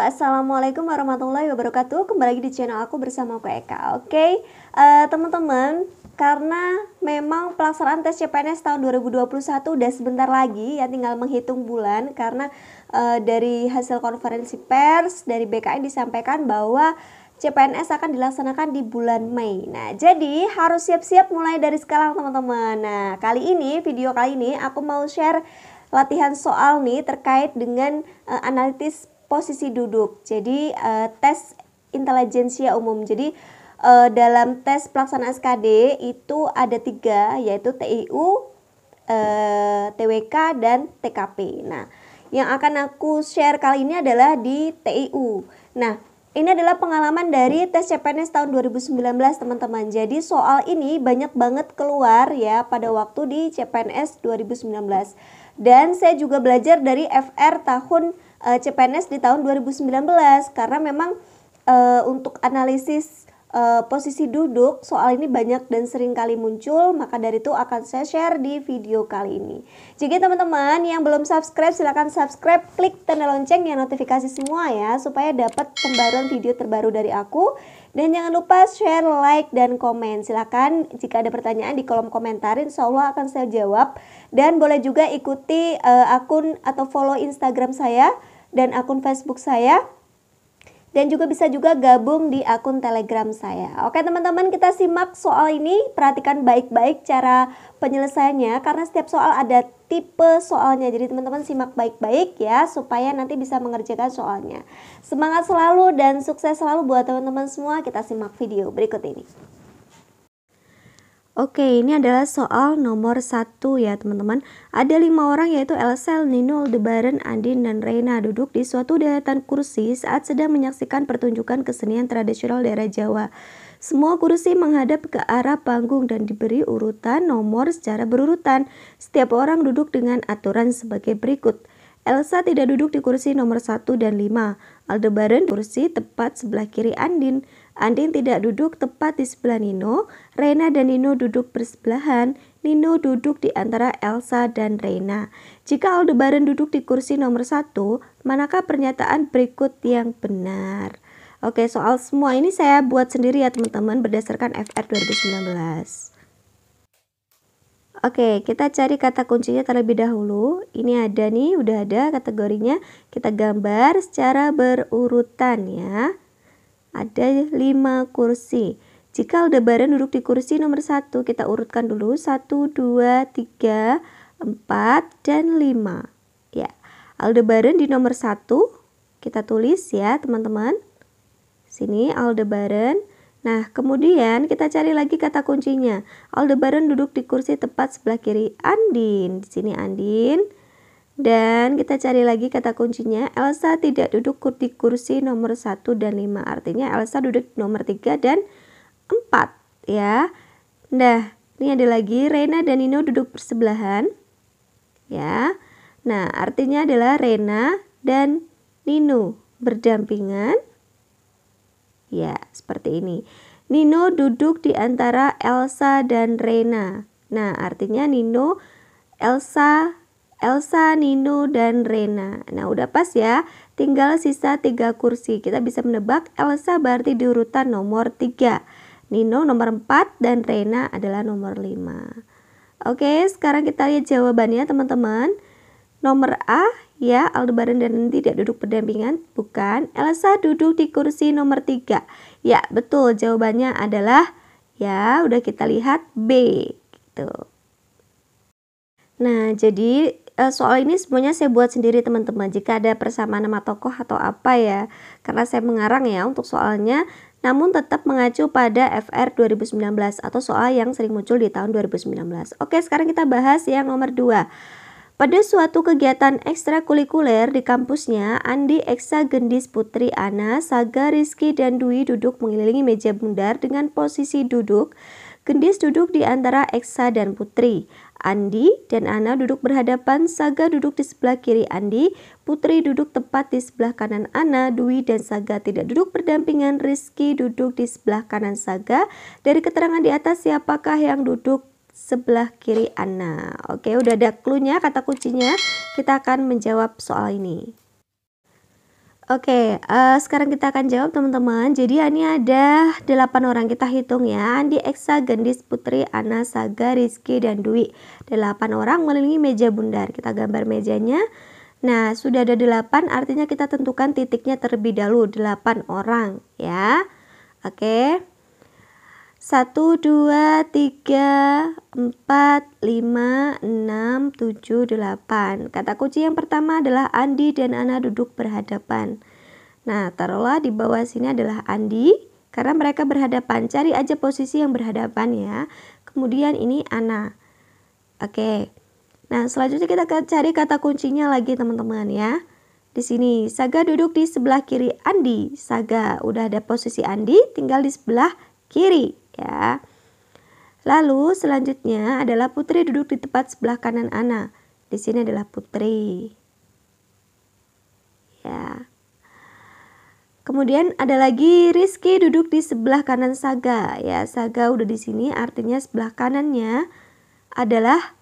Assalamualaikum warahmatullahi wabarakatuh. Kembali lagi di channel aku bersama aku Eka. Oke, teman-teman, karena memang pelaksanaan tes CPNS tahun 2021 udah sebentar lagi ya, tinggal menghitung bulan. Karena dari hasil konferensi pers dari BKN disampaikan bahwa CPNS akan dilaksanakan di bulan Mei. Nah, jadi harus siap-siap mulai dari sekarang teman-teman. Nah, video kali ini aku mau share latihan soal nih terkait dengan analisis posisi duduk. Jadi tes intelijensia umum. Jadi dalam tes pelaksanaan SKD itu ada 3, yaitu TIU, TWK, dan TKP. Nah, yang akan aku share kali ini adalah di TIU. Nah, ini adalah pengalaman dari tes CPNS tahun 2019 teman-teman. Jadi soal ini banyak banget keluar ya pada waktu di CPNS 2019. Dan saya juga belajar dari FR tahun CPNS di tahun 2019 karena memang untuk analisis posisi duduk soal ini banyak dan sering kali muncul, maka dari itu akan saya share di video kali ini. Jadi teman-teman yang belum subscribe silahkan subscribe, klik tanda lonceng yang notifikasi semua ya, supaya dapat pembaruan video terbaru dari aku. Dan jangan lupa share, like, dan komen. Silahkan jika ada pertanyaan di kolom komentar, insya Allah akan saya jawab. Dan boleh juga ikuti akun atau follow Instagram saya dan akun Facebook saya. Dan juga bisa gabung di akun Telegram saya. Oke teman-teman, kita simak soal ini. Perhatikan baik-baik cara penyelesaiannya karena setiap soal ada tipe soalnya. Jadi teman-teman simak baik-baik ya supaya nanti bisa mengerjakan soalnya. Semangat selalu dan sukses selalu buat teman-teman semua. Kita simak video berikut ini. Oke, ini adalah soal nomor 1 ya teman-teman. Ada 5 orang yaitu Elsa, Nino, Aldebaran, Andin, dan Reina duduk di suatu deretan kursi saat sedang menyaksikan pertunjukan kesenian tradisional daerah Jawa. Semua kursi menghadap ke arah panggung dan diberi urutan nomor secara berurutan. Setiap orang duduk dengan aturan sebagai berikut. Elsa tidak duduk di kursi nomor 1 dan 5. Aldebaran kursi tepat sebelah kiri Andin. Andin tidak duduk tepat di sebelah Nino. Reina dan Nino duduk bersebelahan. Nino duduk di antara Elsa dan Reina. Jika Aldebaran duduk di kursi nomor 1, manakah pernyataan berikut yang benar? Oke, soal semua ini saya buat sendiri ya teman-teman berdasarkan FR 2019. Oke, kita cari kata kuncinya terlebih dahulu. Ini ada nih, udah ada kategorinya. Kita gambar secara berurutan ya. Ada 5 kursi. Jika Aldebaran duduk di kursi nomor 1, kita urutkan dulu 1, 2, 3, 4, dan 5. Ya, Aldebaran di nomor 1, kita tulis ya teman-teman. Sini Aldebaran. Nah, kemudian kita cari lagi kata kuncinya. Aldebaran duduk di kursi tepat sebelah kiri Andin. Di sini Andin. Dan kita cari lagi kata kuncinya. Elsa tidak duduk di kursi nomor 1 dan 5. Artinya Elsa duduk nomor 3 dan 4 ya. Nah, ini ada lagi Reina dan Nino duduk bersebelahan. Ya. Nah, artinya adalah Reina dan Nino berdampingan. Ya, seperti ini. Nino duduk di antara Elsa dan Reina. Nah, artinya Nino, Elsa, Nino, dan Reina. Nah, udah pas ya. Tinggal sisa 3 kursi. Kita bisa menebak Elsa berarti di urutan nomor 3. Nino nomor 4 dan Reina adalah nomor 5. Oke, sekarang kita lihat jawabannya teman-teman. Nomor A ya, Aldebaran dan Andin tidak duduk berdampingan. Bukan. Elsa duduk di kursi nomor 3. Ya, betul. Jawabannya adalah ya, udah kita lihat B gitu. Nah, jadi soal ini semuanya saya buat sendiri teman-teman. Jika ada persamaan nama tokoh atau apa ya, karena saya mengarang ya untuk soalnya, namun tetap mengacu pada FR 2019 atau soal yang sering muncul di tahun 2019. Oke, sekarang kita bahas yang nomor 2. Pada suatu kegiatan ekstrakurikuler di kampusnya, Andi, Eksa, Gendis, Putri, Ana, Saga, Rizky, dan Dwi duduk mengelilingi meja bundar dengan posisi duduk. Gendis duduk di antara Eksa dan Putri. Andi dan Ana duduk berhadapan, Saga duduk di sebelah kiri Andi, Putri duduk tepat di sebelah kanan Ana, Dwi dan Saga tidak duduk berdampingan, Rizky duduk di sebelah kanan Saga. Dari keterangan di atas, siapakah yang duduk sebelah kiri Ana? Oke, udah ada clue-nya, kata kuncinya. Kita akan menjawab soal ini. Oke, sekarang kita akan jawab teman-teman. Jadi ini ada 8 orang, kita hitung ya. Andi, Eksa, Gendis, Putri, Ana, Saga, Rizky, dan Dwi. 8 orang mengelilingi meja bundar. Kita gambar mejanya. Nah, sudah ada 8, artinya kita tentukan titiknya terlebih dahulu. 8 orang ya. Oke. 1, 2, 3, 4, 5, 6, 7, 8. Kata kunci yang pertama adalah Andi dan Ana duduk berhadapan. Nah, taruhlah di bawah sini adalah Andi, karena mereka berhadapan. Cari aja posisi yang berhadapan ya. Kemudian ini Ana. Oke. Nah, selanjutnya kita akan cari kata kuncinya lagi teman-teman ya. Di sini Saga duduk di sebelah kiri Andi. Saga udah ada posisi Andi, tinggal di sebelah kiri ya. Lalu selanjutnya adalah Putri duduk di tempat sebelah kanan Ana. Di sini adalah Putri. Ya. Kemudian ada lagi Rizky duduk di sebelah kanan Saga. Ya, Saga udah di sini, artinya sebelah kanannya adalah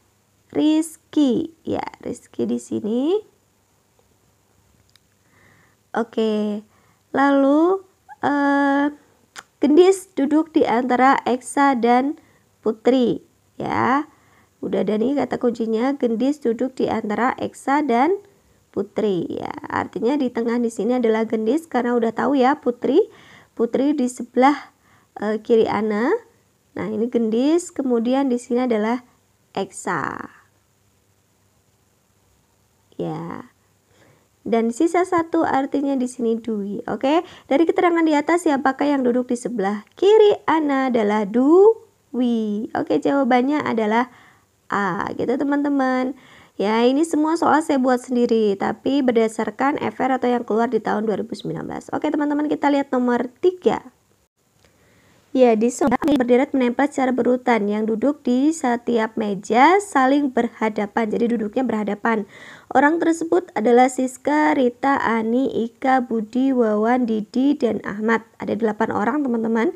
Rizky. Ya, Rizky di sini. Oke. Lalu Gendis duduk di antara Eksa dan Putri ya. Udah ada nih kata kuncinya, Gendis duduk di antara Eksa dan Putri ya. Artinya di tengah di sini adalah Gendis karena udah tahu ya Putri. Putri di sebelah kiri Ana. Nah, ini Gendis, kemudian di sini adalah Eksa. Ya. Dan sisa 1 artinya di sini Dwi. Oke, dari keterangan di atas siapakah yang duduk di sebelah kiri Ana adalah Dwi. Oke, jawabannya adalah A gitu teman-teman. Ya, ini semua soal saya buat sendiri, tapi berdasarkan FR atau yang keluar di tahun 2019. Oke teman-teman, kita lihat nomor 3. Ya, di soal berderet menempel secara berurutan, yang duduk di setiap meja saling berhadapan, jadi duduknya berhadapan. Orang tersebut adalah Siska, Rita, Ani, Ika, Budi, Wawan, Didi, dan Ahmad. Ada 8 orang teman-teman.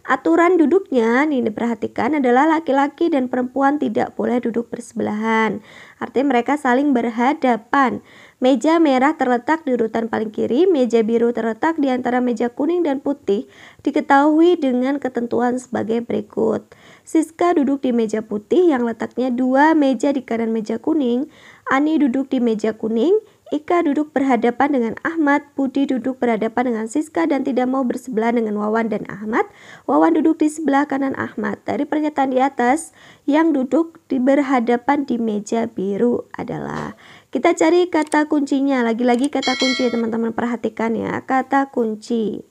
Aturan duduknya nih diperhatikan adalah laki-laki dan perempuan tidak boleh duduk bersebelahan. Artinya mereka saling berhadapan. Meja merah terletak di urutan paling kiri, meja biru terletak di antara meja kuning dan putih. Diketahui dengan ketentuan sebagai berikut. Siska duduk di meja putih yang letaknya 2 meja di kanan meja kuning. Ani duduk di meja kuning. Ika duduk berhadapan dengan Ahmad. Budi duduk berhadapan dengan Siska dan tidak mau bersebelahan dengan Wawan dan Ahmad. Wawan duduk di sebelah kanan Ahmad. Dari pernyataan di atas, yang duduk berhadapan di meja biru adalah, kita cari kata kuncinya. Lagi-lagi kata kunci teman-teman, perhatikan ya, kata kunci.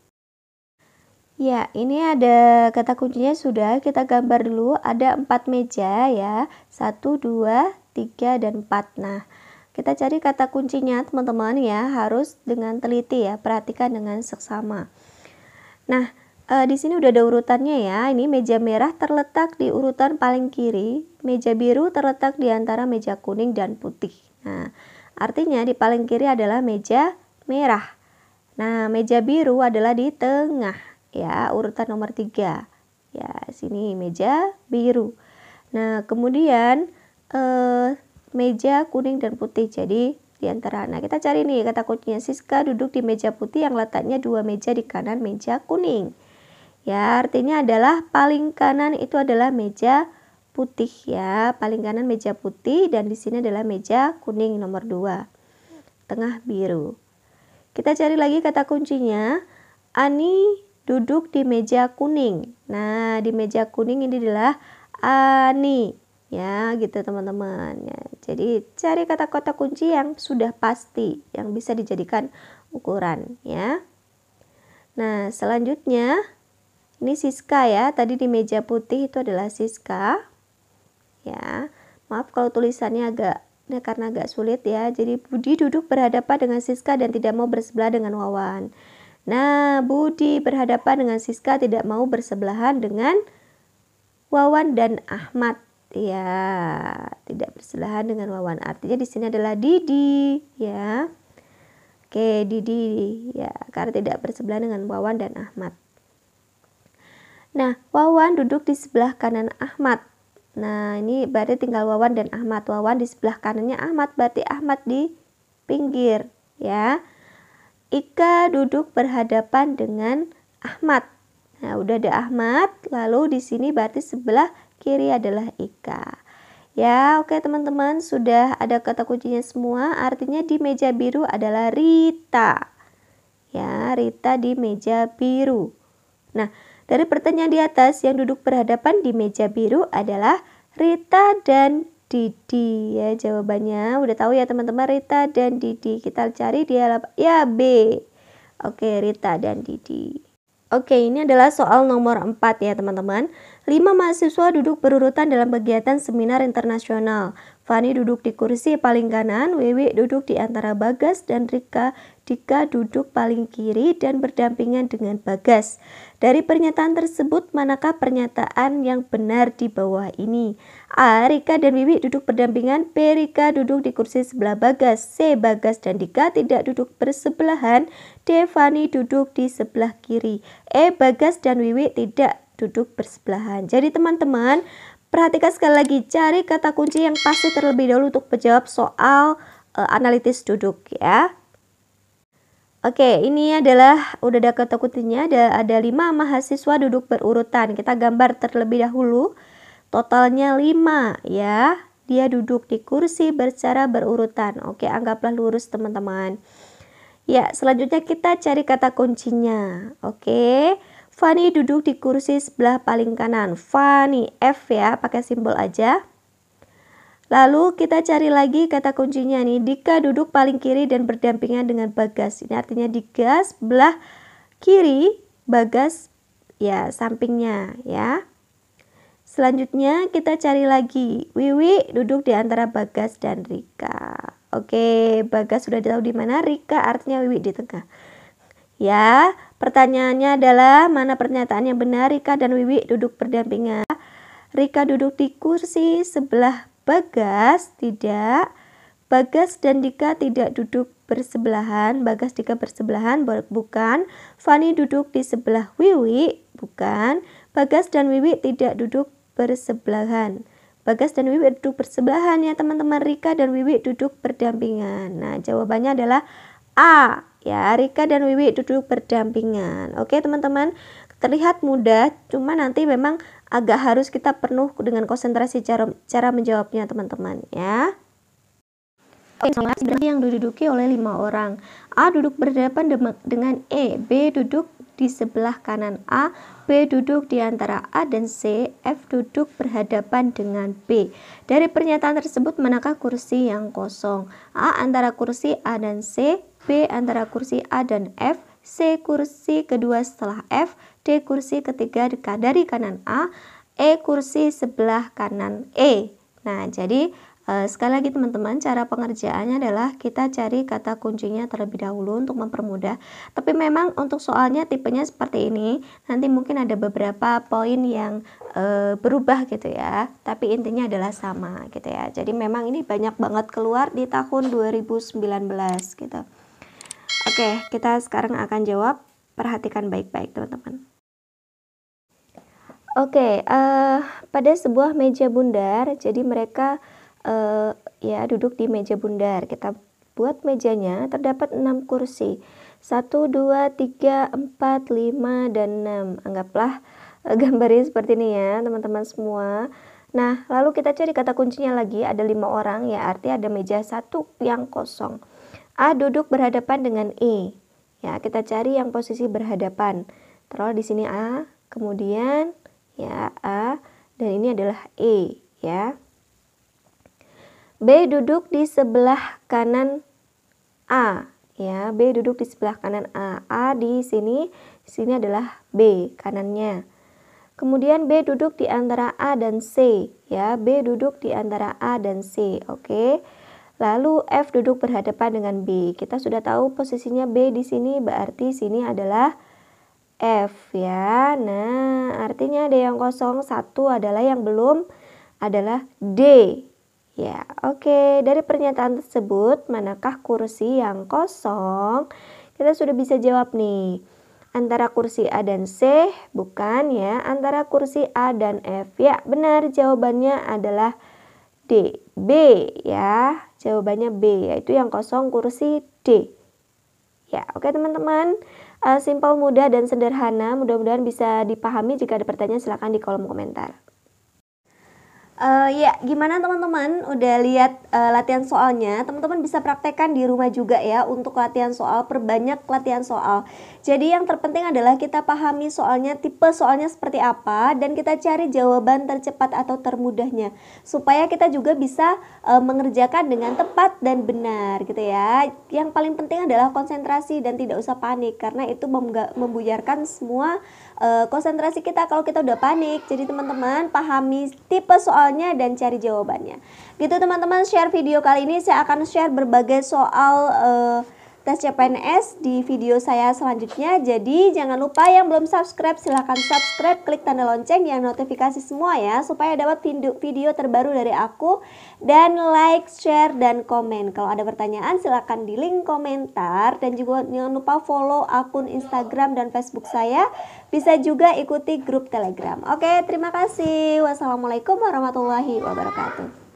Ya, ini ada kata kuncinya sudah, kita gambar dulu. Ada 4 meja ya, 1, 2, 3, dan 4. Nah, kita cari kata kuncinya teman-teman ya, harus dengan teliti ya, perhatikan dengan seksama. Nah, di sini udah ada urutannya ya. Ini meja merah terletak di urutan paling kiri, meja biru terletak di antara meja kuning dan putih. Nah, artinya di paling kiri adalah meja merah. Nah, meja biru adalah di tengah ya, urutan nomor 3. Ya, sini meja biru. Nah, kemudian meja kuning dan putih jadi di antara. Nah, kita cari nih kata kuncinya. Siska duduk di meja putih yang letaknya 2 meja di kanan meja kuning. Ya, artinya adalah paling kanan itu adalah meja putih ya, paling kanan meja putih, dan di sini adalah meja kuning nomor 2, tengah biru. Kita cari lagi kata kuncinya. Ani duduk di meja kuning. Nah, di meja kuning ini adalah Ani ya, gitu teman-teman ya. Jadi cari kata-kata kunci yang sudah pasti, yang bisa dijadikan ukuran ya. Nah, selanjutnya ini Siska ya, tadi di meja putih itu adalah Siska ya. Maaf kalau tulisannya karena agak sulit ya. Jadi Budi duduk berhadapan dengan Siska dan tidak mau bersebelah dengan Wawan. Nah, Budi berhadapan dengan Siska, tidak mau bersebelahan dengan Wawan dan Ahmad ya, tidak bersebelahan dengan Wawan. Artinya di sini adalah Didi ya. Oke, Didi ya, karena tidak bersebelahan dengan Wawan dan Ahmad. Nah, Wawan duduk di sebelah kanan Ahmad. Nah, ini berarti tinggal Wawan dan Ahmad. Wawan di sebelah kanannya Ahmad, berarti Ahmad di pinggir ya. Ika duduk berhadapan dengan Ahmad. Nah, udah ada Ahmad, lalu di sini berarti sebelah kiri adalah Ika. Ya, oke teman-teman, sudah ada kata kuncinya semua, artinya di meja biru adalah Rita. Ya, Rita di meja biru. Nah, dari pertanyaan di atas yang duduk berhadapan di meja biru adalah Rita dan Didi. Ya, jawabannya udah tahu ya teman-teman, Rita dan Didi. Kita cari di halaman ya B. Oke, Rita dan Didi. Oke, ini adalah soal nomor 4 ya teman-teman. 5 mahasiswa duduk berurutan dalam kegiatan seminar internasional. Fani duduk di kursi paling kanan, Wiwi duduk di antara Bagas dan Rika. Dika duduk paling kiri dan berdampingan dengan Bagas. Dari pernyataan tersebut, manakah pernyataan yang benar di bawah ini? A. Rika dan Wiwi duduk berdampingan. B. Rika duduk di kursi sebelah Bagas. C. Bagas dan Dika tidak duduk bersebelahan. D. Fani duduk di sebelah kiri. E. Bagas dan Wiwi tidak duduk bersebelahan. Jadi teman-teman, perhatikan sekali lagi, cari kata kunci yang pasti terlebih dahulu untuk menjawab soal analitis duduk ya. Oke, ini adalah udah ada kata kuncinya, ada 5 mahasiswa duduk berurutan. Kita gambar terlebih dahulu. Totalnya 5 ya. Dia duduk di kursi secara berurutan. Oke, anggaplah lurus teman-teman. Ya, selanjutnya kita cari kata kuncinya. Oke. Fani duduk di kursi sebelah paling kanan. Fani, F ya, pakai simbol aja. Lalu kita cari lagi kata kuncinya nih. Dika duduk paling kiri dan berdampingan dengan Bagas. Ini artinya Dika sebelah kiri, Bagas ya sampingnya ya. Selanjutnya kita cari lagi. Wiwi duduk di antara Bagas dan Rika. Oke, Bagas sudah tahu di mana, Rika artinya Wiwi di tengah. Ya, pertanyaannya adalah mana pernyataan yang benar? Rika dan Wiwi duduk berdampingan. Rika duduk di kursi sebelah Bagas, tidak. Bagas dan Dika tidak duduk bersebelahan. Bagas Dika bersebelahan, bukan. Fani duduk di sebelah Wiwi, bukan. Bagas dan Wiwi tidak duduk bersebelahan. Bagas dan Wiwi duduk bersebelahan ya teman-teman. Rika dan Wiwi duduk berdampingan. Nah, jawabannya adalah A. Ya, Rika dan Wiwi duduk berdampingan. Oke teman-teman, terlihat mudah, cuma nanti memang agak harus kita penuh dengan konsentrasi cara menjawabnya teman-teman ya. Yang diduduki oleh 5 orang. A duduk berhadapan dengan E. B duduk di sebelah kanan A. B duduk di antara A dan C. F duduk berhadapan dengan B. Dari pernyataan tersebut, manakah kursi yang kosong? A antara kursi A dan C. B antara kursi A dan F. C kursi kedua setelah F. D kursi ketiga dari kanan A. E kursi sebelah kanan E. Nah, jadi sekali lagi teman-teman, cara pengerjaannya adalah kita cari kata kuncinya terlebih dahulu untuk mempermudah. Tapi memang untuk soalnya tipenya seperti ini. Nanti mungkin ada beberapa poin yang berubah gitu ya. Tapi intinya adalah sama gitu ya. Jadi memang ini banyak banget keluar di tahun 2019 gitu. Oke, kita sekarang akan jawab. Perhatikan baik-baik teman-teman. Oke, pada sebuah meja bundar, jadi mereka ya duduk di meja bundar. Kita buat mejanya, terdapat 6 kursi. 1, 2, 3, 4, 5, dan 6. Anggaplah gambarnya seperti ini ya teman-teman semua. Nah, lalu kita cari kata kuncinya lagi, ada 5 orang ya, artinya ada meja 1 yang kosong. A duduk berhadapan dengan E. Ya, kita cari yang posisi berhadapan. Taruh di sini A, kemudian ya A, dan ini adalah E ya. B duduk di sebelah kanan A ya. B duduk di sebelah kanan A. A di sini adalah B kanannya. Kemudian B duduk di antara A dan C ya. B duduk di antara A dan C. Oke. Lalu F duduk berhadapan dengan B. Kita sudah tahu posisinya B di sini, berarti sini adalah F ya. Nah, artinya ada yang kosong, 1 adalah yang belum adalah D. Ya, oke. Dari pernyataan tersebut, manakah kursi yang kosong? Kita sudah bisa jawab nih. Antara kursi A dan C, bukan ya. Antara kursi A dan F. Ya, benar, jawabannya adalah D. B ya. Jawabannya B, yaitu yang kosong kursi D. Ya, oke teman-teman, simpel, mudah, dan sederhana. Mudah-mudahan bisa dipahami. Jika ada pertanyaan silahkan di kolom komentar. Ya, gimana teman-teman? Udah lihat latihan soalnya? Teman-teman bisa praktekkan di rumah juga ya untuk latihan soal, perbanyak latihan soal. Jadi yang terpenting adalah kita pahami soalnya, tipe soalnya seperti apa, dan kita cari jawaban tercepat atau termudahnya. Supaya kita juga bisa mengerjakan dengan tepat dan benar gitu ya. Yang paling penting adalah konsentrasi dan tidak usah panik, karena itu membuyarkan semua konsentrasi kita kalau kita udah panik. Jadi teman-teman pahami tipe soalnya dan cari jawabannya. Gitu teman-teman, share video kali ini saya akan share berbagai soal tes CPNS di video saya selanjutnya. Jadi jangan lupa yang belum subscribe silahkan subscribe, klik tanda lonceng yang notifikasi semua ya, supaya dapat video terbaru dari aku. Dan like, share, dan komen. Kalau ada pertanyaan silahkan di link komentar. Dan juga jangan lupa follow akun Instagram dan Facebook saya. Bisa juga ikuti grup Telegram. Oke, terima kasih. Wassalamualaikum warahmatullahi wabarakatuh.